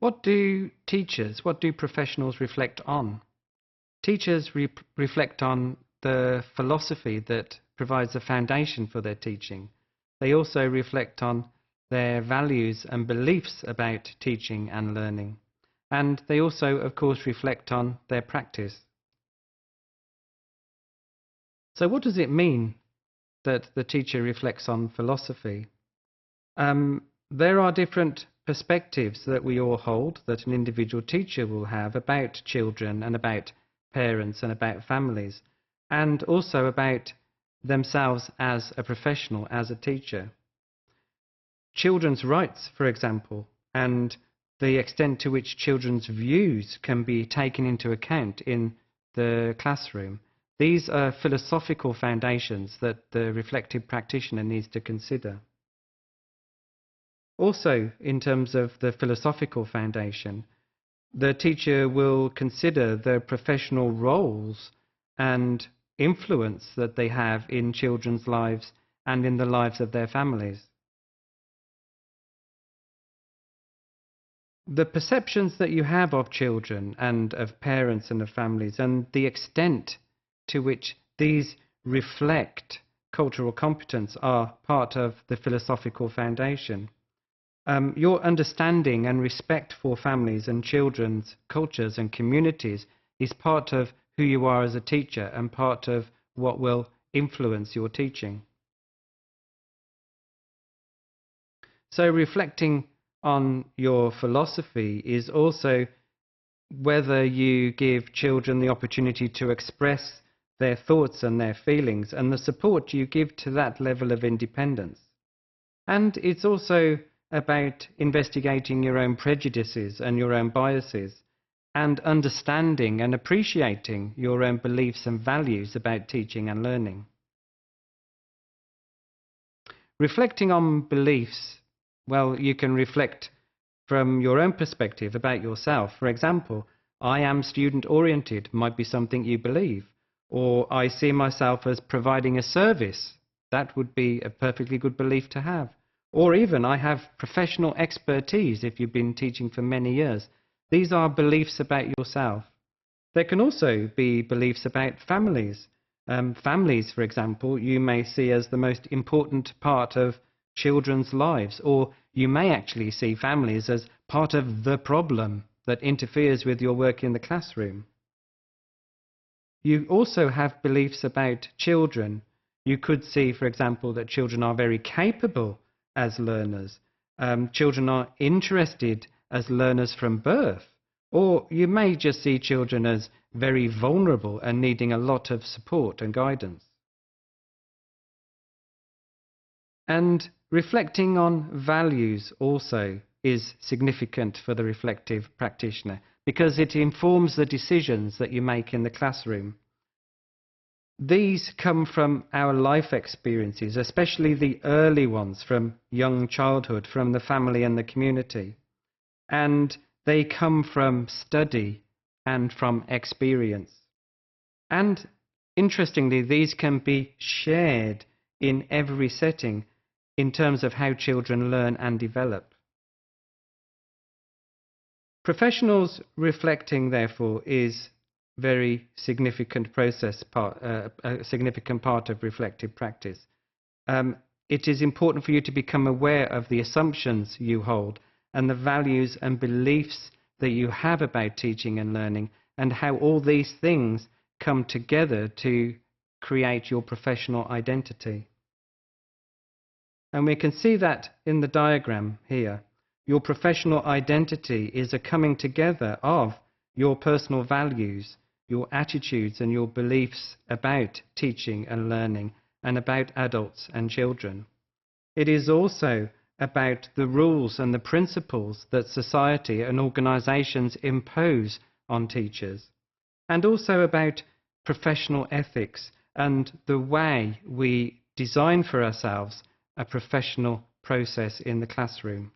What do teachers, what do professionals reflect on? Teachers reflect on the philosophy that provides a foundation for their teaching. They also reflect on their values and beliefs about teaching and learning. And they also, of course, reflect on their practice. So what does it mean that the teacher reflects on philosophy? There are different perspectives that we all hold, that an individual teacher will have about children and about parents and about families, and also about themselves as a professional, as a teacher. Children's rights, for example, and the extent to which children's views can be taken into account in the classroom. These are philosophical foundations that the reflective practitioner needs to consider. Also, in terms of the philosophical foundation, the teacher will consider the professional roles and influence that they have in children's lives and in the lives of their families. The perceptions that you have of children and of parents and of families, and the extent to which these reflect cultural competence, are part of the philosophical foundation. Your understanding and respect for families and children's cultures and communities is part of who you are as a teacher and part of what will influence your teaching. So reflecting on your philosophy is also whether you give children the opportunity to express their thoughts and their feelings and the support you give to that level of independence. And it's also about investigating your own prejudices and your own biases and understanding and appreciating your own beliefs and values about teaching and learning. Reflecting on beliefs, well, you can reflect from your own perspective about yourself. For example, I am student-oriented might be something you believe, or I see myself as providing a service. That would be a perfectly good belief to have. Or even, I have professional expertise if you've been teaching for many years. These are beliefs about yourself. There can also be beliefs about families. Families, for example, you may see as the most important part of children's lives, or you may actually see families as part of the problem that interferes with your work in the classroom. You also have beliefs about children. You could see, for example, that children are very capable as learners. Children are interested as learners from birth. Or you may just see children as very vulnerable and needing a lot of support and guidance. And reflecting on values also is significant for the reflective practitioner because it informs the decisions that you make in the classroom. These come from our life experiences, especially the early ones from young childhood, from the family and the community. And they come from study and from experience. And interestingly, these can be shared in every setting in terms of how children learn and develop. Professionals reflecting, therefore, is very significant a significant part of reflective practice. It is important for you to become aware of the assumptions you hold and the values and beliefs that you have about teaching and learning, and how all these things come together to create your professional identity. And we can see that in the diagram here. Your professional identity is a coming together of your personal values, your attitudes and your beliefs about teaching and learning and about adults and children. It is also about the rules and the principles that society and organizations impose on teachers, and also about professional ethics and the way we design for ourselves a professional process in the classroom.